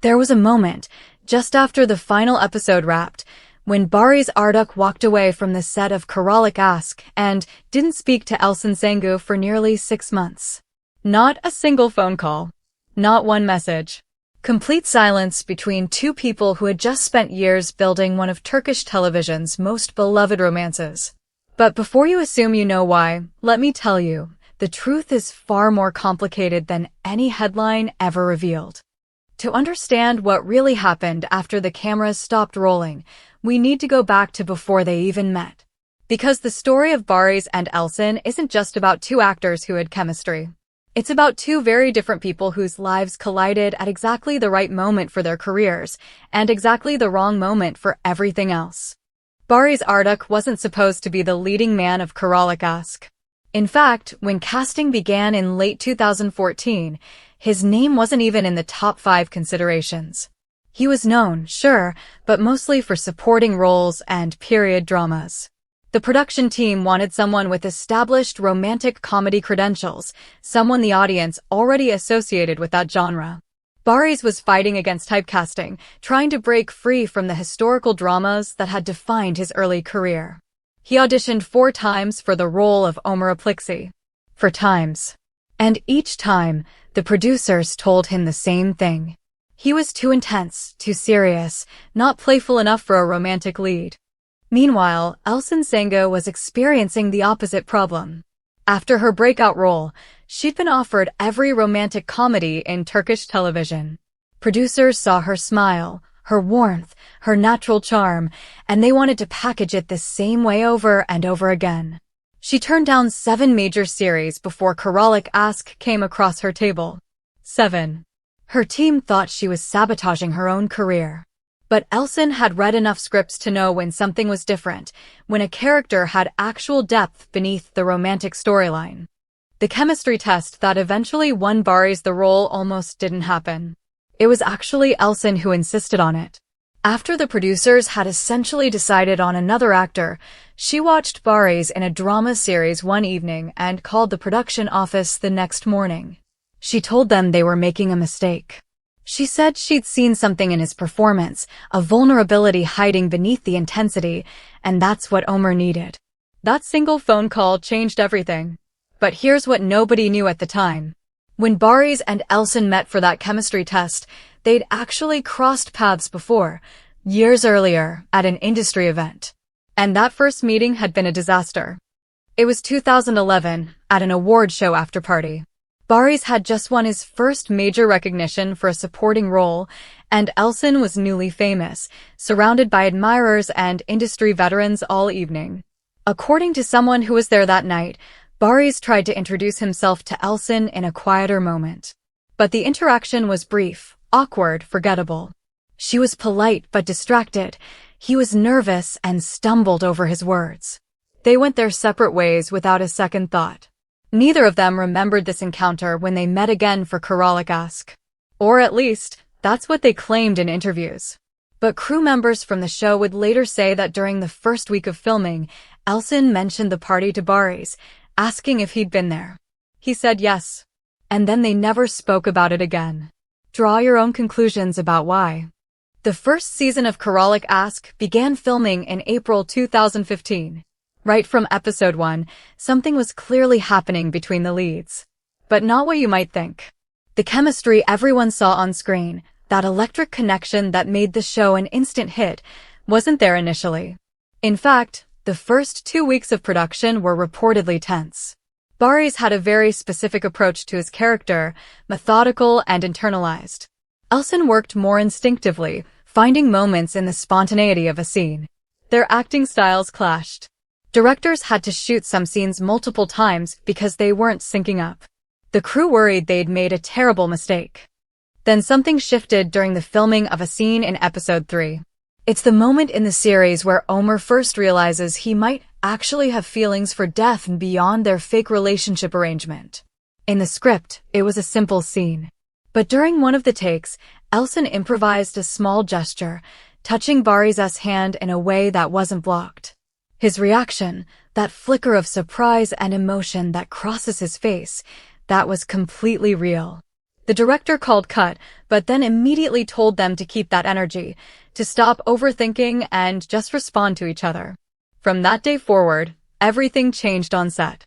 There was a moment, just after the final episode wrapped, when Barış Arduç walked away from the set of Kiralık Aşk and didn't speak to Elçin Sangu for nearly 6 months. Not a single phone call. Not one message. Complete silence between two people who had just spent years building one of Turkish television's most beloved romances. But before you assume you know why, let me tell you, the truth is far more complicated than any headline ever revealed. To understand what really happened after the cameras stopped rolling, we need to go back to before they even met. Because the story of Barış and Elçin isn't just about two actors who had chemistry. It's about two very different people whose lives collided at exactly the right moment for their careers, and exactly the wrong moment for everything else. Barış Arduç wasn't supposed to be the leading man of Kiralık Aşk. In fact, when casting began in late 2014, his name wasn't even in the top 5 considerations. He was known, sure, but mostly for supporting roles and period dramas. The production team wanted someone with established romantic comedy credentials, someone the audience already associated with that genre. Barış was fighting against typecasting, trying to break free from the historical dramas that had defined his early career. He auditioned 4 times for the role of Ömer and 4 times. And each time, the producers told him the same thing. He was too intense, too serious, not playful enough for a romantic lead. Meanwhile, Elçin Sangu was experiencing the opposite problem. After her breakout role, she'd been offered every romantic comedy in Turkish television. Producers saw her smile, her warmth, her natural charm, and they wanted to package it the same way over and over again. She turned down 7 major series before Kiralık Aşk came across her table. 7. Her team thought she was sabotaging her own career. But Elçin had read enough scripts to know when something was different, when a character had actual depth beneath the romantic storyline. The chemistry test that eventually won Barış the role almost didn't happen. It was actually Elçin who insisted on it. After the producers had essentially decided on another actor, she watched Barış in a drama series one evening and called the production office the next morning. She told them they were making a mistake. She said she'd seen something in his performance, a vulnerability hiding beneath the intensity, and that's what Ömer needed. That single phone call changed everything. But here's what nobody knew at the time. When Barış and Elçin met for that chemistry test, they'd actually crossed paths before, years earlier, at an industry event. And that first meeting had been a disaster. It was 2011, at an award show after-party. Barış had just won his first major recognition for a supporting role, and Elçin was newly famous, surrounded by admirers and industry veterans all evening. According to someone who was there that night, Barış tried to introduce himself to Elçin in a quieter moment. But the interaction was brief, awkward, forgettable. She was polite but distracted. He was nervous and stumbled over his words. They went their separate ways without a second thought. Neither of them remembered this encounter when they met again for Kiralık Aşk. Or at least, that's what they claimed in interviews. But crew members from the show would later say that during the first week of filming, Elçin mentioned the party to Barış, asking if he'd been there. He said yes. And then they never spoke about it again. Draw your own conclusions about why. The first season of Kiralık Aşk began filming in April 2015. Right from episode 1, something was clearly happening between the leads. But not what you might think. The chemistry everyone saw on screen, that electric connection that made the show an instant hit, wasn't there initially. In fact, the first 2 weeks of production were reportedly tense. Barış had a very specific approach to his character, methodical and internalized. Elçin worked more instinctively, finding moments in the spontaneity of a scene. Their acting styles clashed. Directors had to shoot some scenes multiple times because they weren't syncing up. The crew worried they'd made a terrible mistake. Then something shifted during the filming of a scene in episode 3. It's the moment in the series where Ömer first realizes he might actually have feelings for Defne beyond their fake relationship arrangement. In the script, it was a simple scene. But during one of the takes, Elçin improvised a small gesture, touching Barış's hand in a way that wasn't blocked. His reaction, that flicker of surprise and emotion that crosses his face, that was completely real. The director called cut, but then immediately told them to keep that energy, to stop overthinking and just respond to each other. From that day forward, everything changed on set.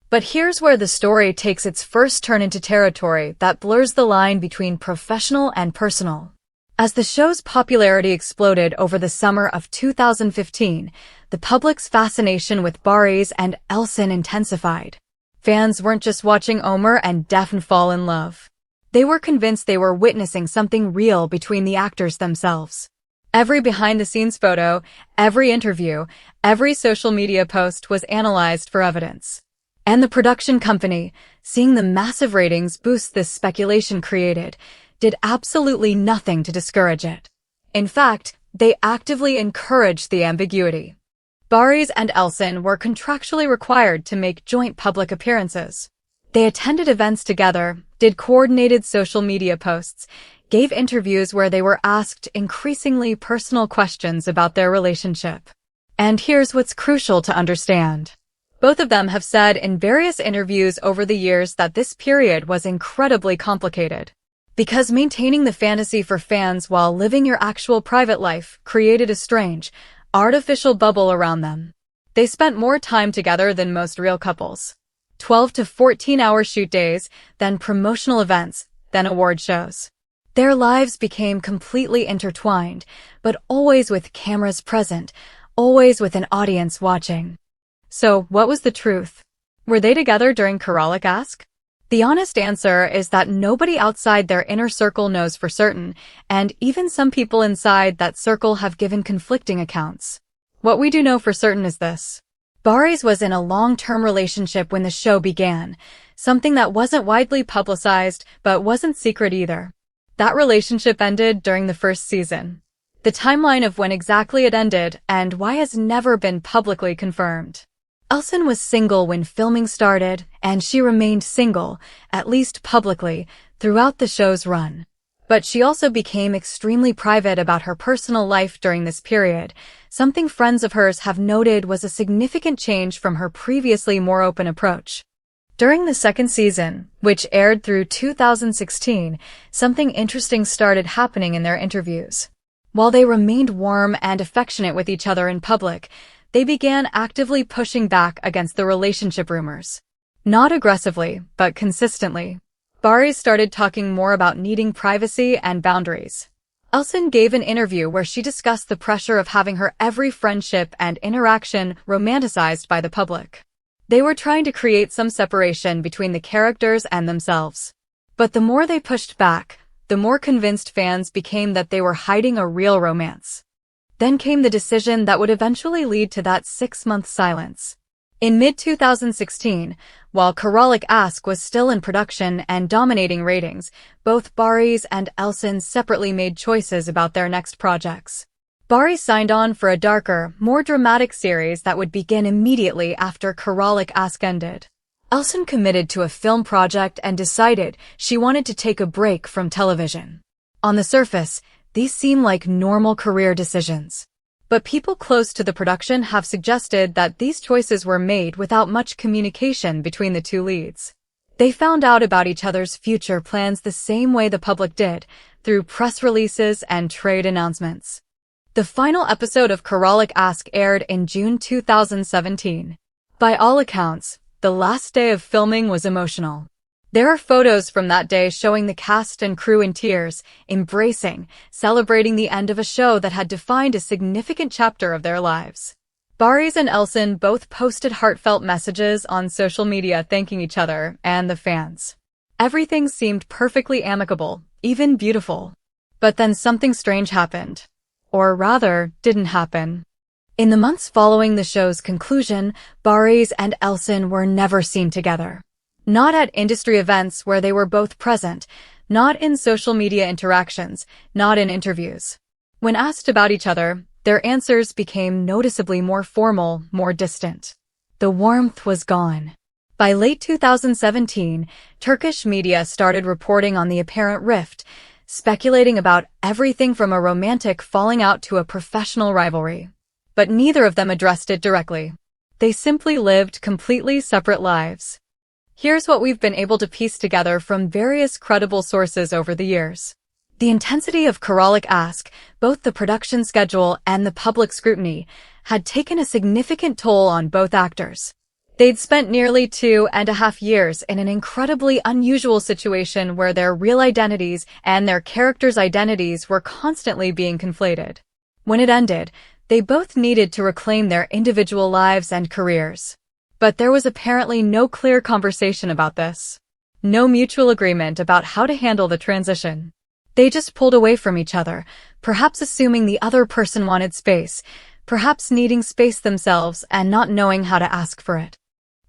But here's where the story takes its first turn into territory that blurs the line between professional and personal. As the show's popularity exploded over the summer of 2015, the public's fascination with Barış and Elçin intensified. Fans weren't just watching Ömer and Defne fall in love. They were convinced they were witnessing something real between the actors themselves. Every behind-the-scenes photo, every interview, every social media post was analyzed for evidence. And the production company, seeing the massive ratings boost this speculation created, did absolutely nothing to discourage it. In fact, they actively encouraged the ambiguity. Barış and Elçin were contractually required to make joint public appearances. They attended events together, did coordinated social media posts, gave interviews where they were asked increasingly personal questions about their relationship. And here's what's crucial to understand. Both of them have said in various interviews over the years that this period was incredibly complicated. Because maintaining the fantasy for fans while living your actual private life created a strange, artificial bubble around them. They spent more time together than most real couples. 12 to 14-hour shoot days, then promotional events, then award shows. Their lives became completely intertwined, but always with cameras present, always with an audience watching. So, what was the truth? Were they together during Kiralık Aşk? The honest answer is that nobody outside their inner circle knows for certain, and even some people inside that circle have given conflicting accounts. What we do know for certain is this. Barış was in a long-term relationship when the show began, something that wasn't widely publicized but wasn't secret either. That relationship ended during the first season. The timeline of when exactly it ended and why has never been publicly confirmed. Elçin was single when filming started, and she remained single, at least publicly, throughout the show's run. But she also became extremely private about her personal life during this period, something friends of hers have noted was a significant change from her previously more open approach. During the second season, which aired through 2016, something interesting started happening in their interviews. While they remained warm and affectionate with each other in public, they began actively pushing back against the relationship rumors. Not aggressively, but consistently. Barış started talking more about needing privacy and boundaries. Elçin gave an interview where she discussed the pressure of having her every friendship and interaction romanticized by the public. They were trying to create some separation between the characters and themselves. But the more they pushed back, the more convinced fans became that they were hiding a real romance. Then came the decision that would eventually lead to that 6-month silence. In mid-2016, while Kiralık Aşk was still in production and dominating ratings, both Barış and Elçin separately made choices about their next projects. Barış signed on for a darker, more dramatic series that would begin immediately after Kiralık Aşk ended. Elçin committed to a film project and decided she wanted to take a break from television. On the surface, these seem like normal career decisions. But people close to the production have suggested that these choices were made without much communication between the two leads. They found out about each other's future plans the same way the public did, through press releases and trade announcements. The final episode of Kiralık Aşk aired in June 2017. By all accounts, the last day of filming was emotional. There are photos from that day showing the cast and crew in tears, embracing, celebrating the end of a show that had defined a significant chapter of their lives. Barış and Elçin both posted heartfelt messages on social media thanking each other and the fans. Everything seemed perfectly amicable, even beautiful. But then something strange happened. Or rather, didn't happen. In the months following the show's conclusion, Barış and Elçin were never seen together. Not at industry events where they were both present, not in social media interactions, not in interviews. When asked about each other, their answers became noticeably more formal, more distant. The warmth was gone. By late 2017, Turkish media started reporting on the apparent rift, speculating about everything from a romantic falling out to a professional rivalry. But neither of them addressed it directly. They simply lived completely separate lives. Here's what we've been able to piece together from various credible sources over the years. The intensity of Kiralık Aşk, both the production schedule and the public scrutiny, had taken a significant toll on both actors. They'd spent nearly 2.5 years in an incredibly unusual situation where their real identities and their characters' identities were constantly being conflated. When it ended, they both needed to reclaim their individual lives and careers. But there was apparently no clear conversation about this. No mutual agreement about how to handle the transition. They just pulled away from each other, perhaps assuming the other person wanted space, perhaps needing space themselves and not knowing how to ask for it.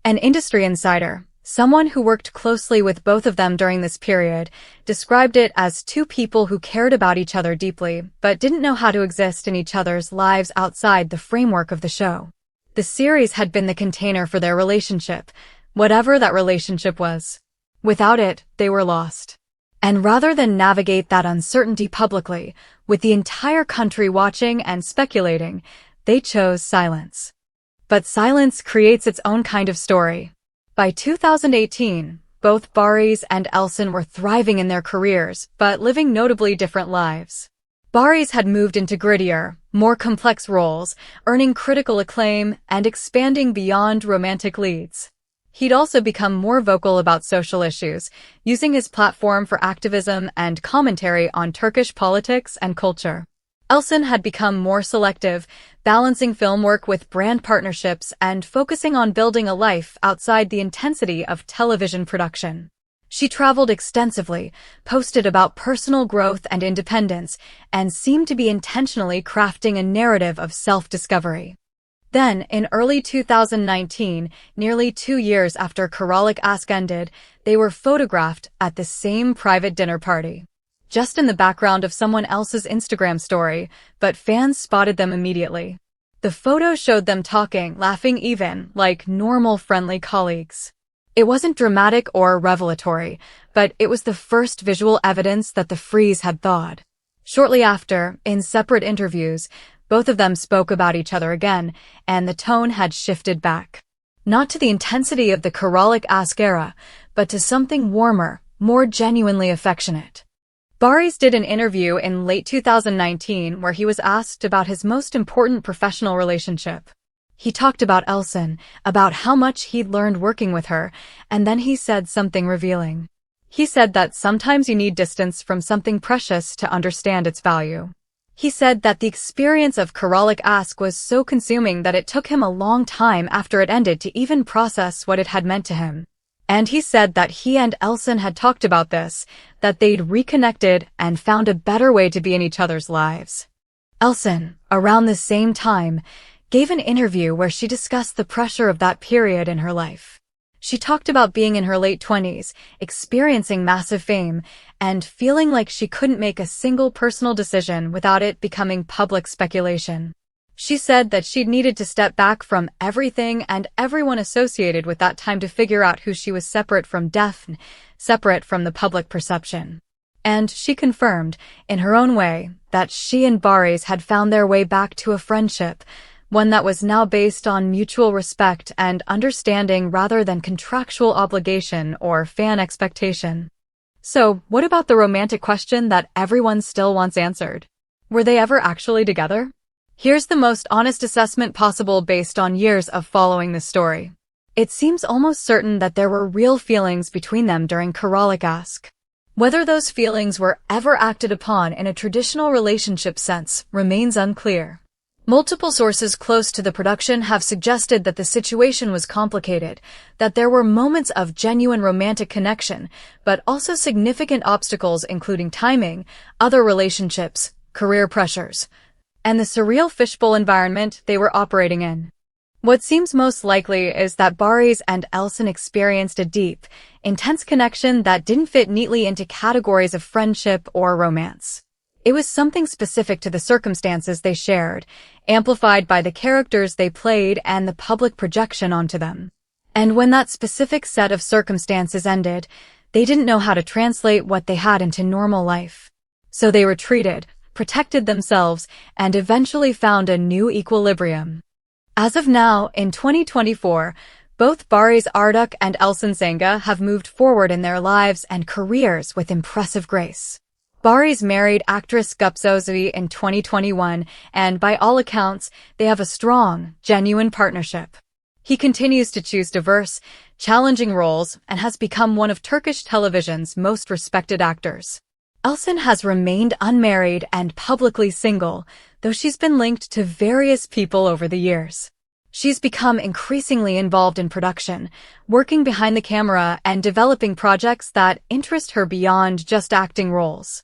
An industry insider, someone who worked closely with both of them during this period, described it as two people who cared about each other deeply but didn't know how to exist in each other's lives outside the framework of the show. The series had been the container for their relationship, whatever that relationship was. Without it, they were lost. And rather than navigate that uncertainty publicly, with the entire country watching and speculating, they chose silence. But silence creates its own kind of story. By 2018, both Barış and Elçin were thriving in their careers, but living notably different lives. Barış had moved into grittier, more complex roles, earning critical acclaim and expanding beyond romantic leads. He'd also become more vocal about social issues, using his platform for activism and commentary on Turkish politics and culture. Elçin had become more selective, balancing film work with brand partnerships and focusing on building a life outside the intensity of television production. She traveled extensively, posted about personal growth and independence, and seemed to be intentionally crafting a narrative of self-discovery. Then, in early 2019, nearly 2 years after Kiralık Aşk ended, they were photographed at the same private dinner party. Just in the background of someone else's Instagram story, but fans spotted them immediately. The photo showed them talking, laughing even, like normal friendly colleagues. It wasn't dramatic or revelatory, but it was the first visual evidence that the freeze had thawed. Shortly after, in separate interviews, both of them spoke about each other again, and the tone had shifted back. Not to the intensity of the Kiralık Aşk era, but to something warmer, more genuinely affectionate. Barış did an interview in late 2019 where he was asked about his most important professional relationship. He talked about Elçin, about how much he'd learned working with her, and then he said something revealing. He said that sometimes you need distance from something precious to understand its value. He said that the experience of Kiralık Aşk was so consuming that it took him a long time after it ended to even process what it had meant to him. And he said that he and Elçin had talked about this, that they'd reconnected and found a better way to be in each other's lives. Elçin, around the same time, gave an interview where she discussed the pressure of that period in her life. She talked about being in her late 20s, experiencing massive fame, and feeling like she couldn't make a single personal decision without it becoming public speculation. She said that she'd needed to step back from everything and everyone associated with that time to figure out who she was separate from Defne, separate from the public perception. And she confirmed, in her own way, that she and Barış had found their way back to a friendship, one that was now based on mutual respect and understanding rather than contractual obligation or fan expectation. So, what about the romantic question that everyone still wants answered? Were they ever actually together? Here's the most honest assessment possible based on years of following this story. It seems almost certain that there were real feelings between them during Kiralık Aşk. Whether those feelings were ever acted upon in a traditional relationship sense remains unclear. Multiple sources close to the production have suggested that the situation was complicated, that there were moments of genuine romantic connection, but also significant obstacles including timing, other relationships, career pressures, and the surreal fishbowl environment they were operating in. What seems most likely is that Barış and Elçin experienced a deep, intense connection that didn't fit neatly into categories of friendship or romance. It was something specific to the circumstances they shared, amplified by the characters they played and the public projection onto them. And when that specific set of circumstances ended, they didn't know how to translate what they had into normal life. So they retreated, protected themselves, and eventually found a new equilibrium. As of now, in 2024, Both Barış Arduç and Elçin Sangu have moved forward in their lives and careers with impressive grace. Barış married actress Gupsozi in 2021, and by all accounts, they have a strong, genuine partnership. He continues to choose diverse, challenging roles and has become one of Turkish television's most respected actors. Elçin has remained unmarried and publicly single, though she's been linked to various people over the years. She's become increasingly involved in production, working behind the camera and developing projects that interest her beyond just acting roles.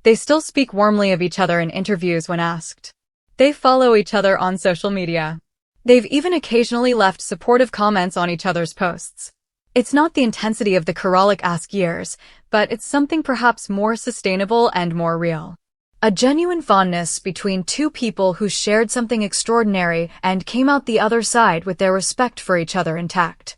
They still speak warmly of each other in interviews when asked. They follow each other on social media. They've even occasionally left supportive comments on each other's posts. It's not the intensity of the Kiralık Aşk years, but it's something perhaps more sustainable and more real. A genuine fondness between two people who shared something extraordinary and came out the other side with their respect for each other intact.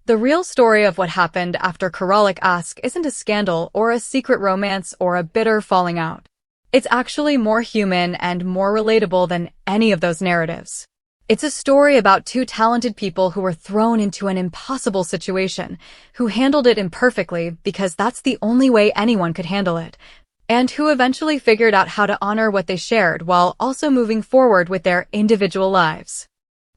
The real story of what happened after Kiralık Aşk isn't a scandal or a secret romance or a bitter falling out. It's actually more human and more relatable than any of those narratives. It's a story about two talented people who were thrown into an impossible situation, who handled it imperfectly because that's the only way anyone could handle it, and who eventually figured out how to honor what they shared while also moving forward with their individual lives.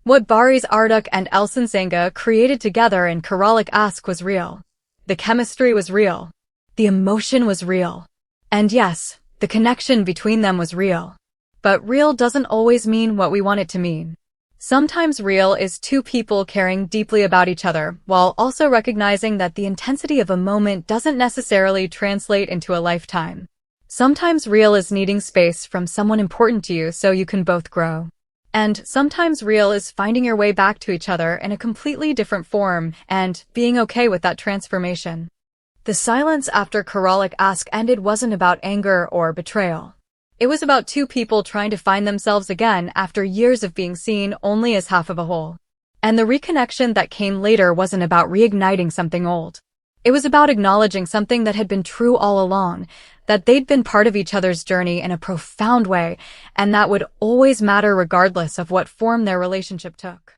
What Barış Arduç and Elçin Sangu created together in Kiralık Aşk was real. The chemistry was real. The emotion was real. And yes, the connection between them was real. But real doesn't always mean what we want it to mean. Sometimes real is two people caring deeply about each other, while also recognizing that the intensity of a moment doesn't necessarily translate into a lifetime. Sometimes real is needing space from someone important to you so you can both grow. And sometimes real is finding your way back to each other in a completely different form and being okay with that transformation. The silence after Kiralık Aşk ended wasn't about anger or betrayal. It was about two people trying to find themselves again after years of being seen only as half of a whole. And the reconnection that came later wasn't about reigniting something old. It was about acknowledging something that had been true all along, that they'd been part of each other's journey in a profound way, and that would always matter regardless of what form their relationship took.